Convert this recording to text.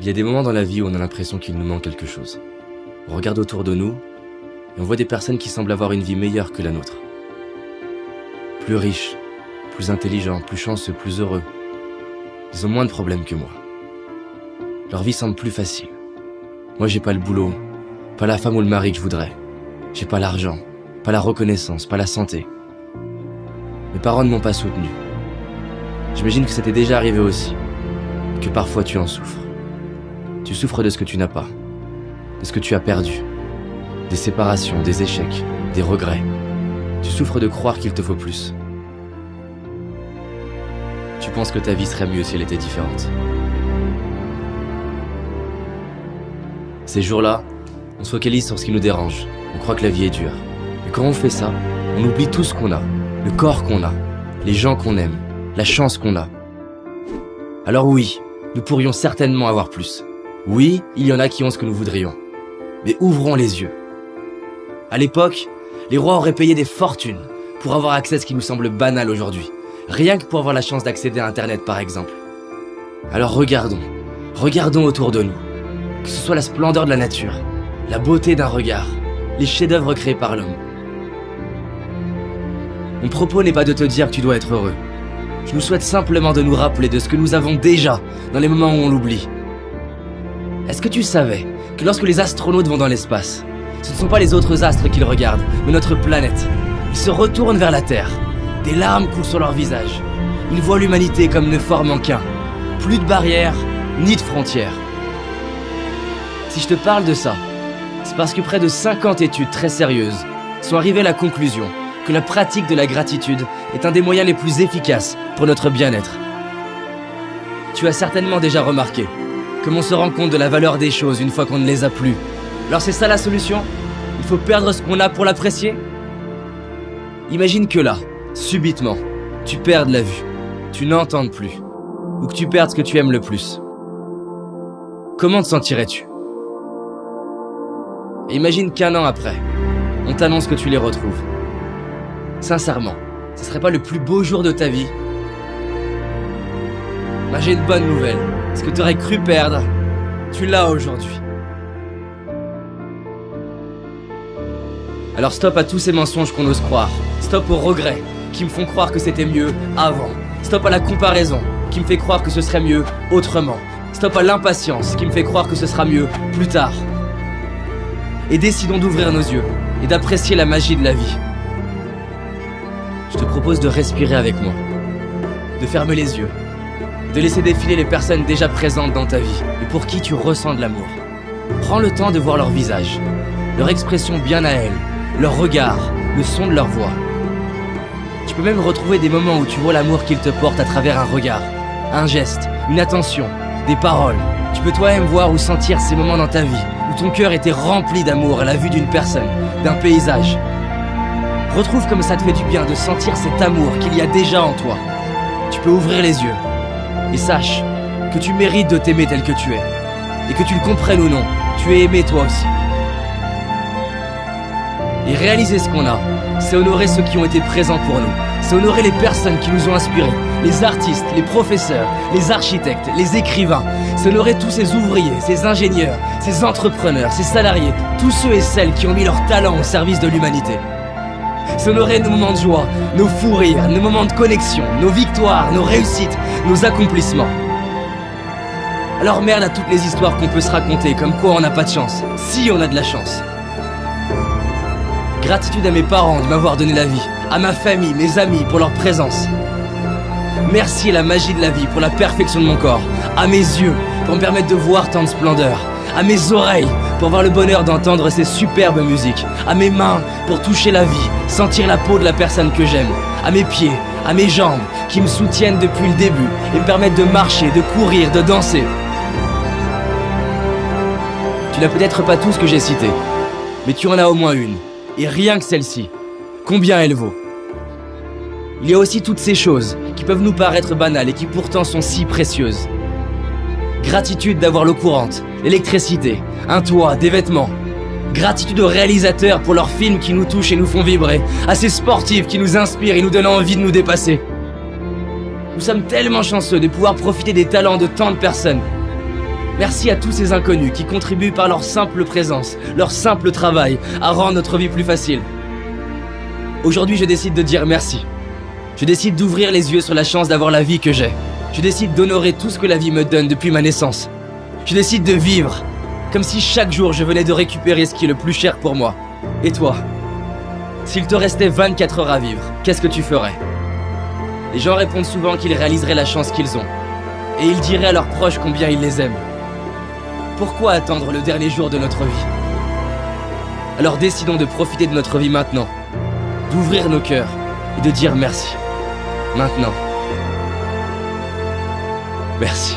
Il y a des moments dans la vie où on a l'impression qu'il nous manque quelque chose. On regarde autour de nous et on voit des personnes qui semblent avoir une vie meilleure que la nôtre. Plus riches, plus intelligents, plus chanceux, plus heureux. Ils ont moins de problèmes que moi. Leur vie semble plus facile. Moi, j'ai pas le boulot, pas la femme ou le mari que je voudrais. J'ai pas l'argent, pas la reconnaissance, pas la santé. Mes parents ne m'ont pas soutenu. J'imagine que ça t'est déjà arrivé aussi, que parfois tu en souffres. Tu souffres de ce que tu n'as pas, de ce que tu as perdu, des séparations, des échecs, des regrets. Tu souffres de croire qu'il te faut plus. Tu penses que ta vie serait mieux si elle était différente. Ces jours-là, on se focalise sur ce qui nous dérange. On croit que la vie est dure. Et quand on fait ça, on oublie tout ce qu'on a, le corps qu'on a, les gens qu'on aime, la chance qu'on a. Alors oui, nous pourrions certainement avoir plus. Oui, il y en a qui ont ce que nous voudrions. Mais ouvrons les yeux. À l'époque, les rois auraient payé des fortunes pour avoir accès à ce qui nous semble banal aujourd'hui. Rien que pour avoir la chance d'accéder à Internet, par exemple. Alors regardons autour de nous. Que ce soit la splendeur de la nature, la beauté d'un regard, les chefs-d'œuvre créés par l'homme. Mon propos n'est pas de te dire que tu dois être heureux. Je nous souhaite simplement de nous rappeler de ce que nous avons déjà dans les moments où on l'oublie. Est-ce que tu savais que lorsque les astronautes vont dans l'espace, ce ne sont pas les autres astres qu'ils regardent, mais notre planète. Ils se retournent vers la Terre. Des larmes coulent sur leur visage. Ils voient l'humanité comme ne formant qu'un. Plus de barrières, ni de frontières. Si je te parle de ça, c'est parce que près de 50 études très sérieuses sont arrivées à la conclusion que la pratique de la gratitude est un des moyens les plus efficaces pour notre bien-être. Tu as certainement déjà remarqué comme on se rend compte de la valeur des choses une fois qu'on ne les a plus. Alors c'est ça la solution? Il faut perdre ce qu'on a pour l'apprécier? Imagine que là, subitement, tu perdes la vue, tu n'entendes plus, ou que tu perdes ce que tu aimes le plus. Comment te sentirais-tu? Et imagine qu'un an après, on t'annonce que tu les retrouves. Sincèrement, ce serait pas le plus beau jour de ta vie? Bah, j'ai une bonne nouvelle. Ce que tu aurais cru perdre, tu l'as aujourd'hui. Alors stop à tous ces mensonges qu'on ose croire. Stop aux regrets qui me font croire que c'était mieux avant. Stop à la comparaison qui me fait croire que ce serait mieux autrement. Stop à l'impatience qui me fait croire que ce sera mieux plus tard. Et décidons d'ouvrir nos yeux et d'apprécier la magie de la vie. Je te propose de respirer avec moi, de fermer les yeux, de laisser défiler les personnes déjà présentes dans ta vie et pour qui tu ressens de l'amour. Prends le temps de voir leur visage, leur expression bien à elles, leur regard, le son de leur voix. Tu peux même retrouver des moments où tu vois l'amour qu'ils te portent à travers un regard, un geste, une attention, des paroles. Tu peux toi-même voir ou sentir ces moments dans ta vie où ton cœur était rempli d'amour à la vue d'une personne, d'un paysage. Retrouve comme ça te fait du bien de sentir cet amour qu'il y a déjà en toi. Tu peux ouvrir les yeux et sache que tu mérites de t'aimer tel que tu es. Et que tu le comprennes ou non, tu es aimé toi aussi. Et réaliser ce qu'on a, c'est honorer ceux qui ont été présents pour nous. C'est honorer les personnes qui nous ont inspirés, les artistes, les professeurs, les architectes, les écrivains. C'est honorer tous ces ouvriers, ces ingénieurs, ces entrepreneurs, ces salariés, tous ceux et celles qui ont mis leur talent au service de l'humanité. C'est honorer nos moments de joie, nos fous rires, nos moments de connexion, nos victoires, nos réussites, nos accomplissements. Alors merde à toutes les histoires qu'on peut se raconter, comme quoi on n'a pas de chance, si on a de la chance. Gratitude à mes parents de m'avoir donné la vie, à ma famille, mes amis pour leur présence. Merci à la magie de la vie pour la perfection de mon corps, à mes yeux pour me permettre de voir tant de splendeur, à mes oreilles pour avoir le bonheur d'entendre ces superbes musiques, à mes mains pour toucher la vie, sentir la peau de la personne que j'aime, à mes pieds, à mes jambes qui me soutiennent depuis le début et me permettent de marcher, de courir, de danser. Tu n'as peut-être pas tout ce que j'ai cité, mais tu en as au moins une. Et rien que celle-ci, combien elle vaut? Il y a aussi toutes ces choses qui peuvent nous paraître banales et qui pourtant sont si précieuses. Gratitude d'avoir l'eau courante, l'électricité, un toit, des vêtements. Gratitude aux réalisateurs pour leurs films qui nous touchent et nous font vibrer, à ces sportifs qui nous inspirent et nous donnent envie de nous dépasser. Nous sommes tellement chanceux de pouvoir profiter des talents de tant de personnes. Merci à tous ces inconnus qui contribuent par leur simple présence, leur simple travail, à rendre notre vie plus facile. Aujourd'hui, je décide de dire merci. Je décide d'ouvrir les yeux sur la chance d'avoir la vie que j'ai. Je décide d'honorer tout ce que la vie me donne depuis ma naissance. Je décide de vivre, comme si chaque jour je venais de récupérer ce qui est le plus cher pour moi. Et toi? S'il te restait 24 heures à vivre, qu'est-ce que tu ferais? Les gens répondent souvent qu'ils réaliseraient la chance qu'ils ont. Et ils diraient à leurs proches combien ils les aiment. Pourquoi attendre le dernier jour de notre vie? Alors décidons de profiter de notre vie maintenant, d'ouvrir nos cœurs et de dire merci. Maintenant. Merci.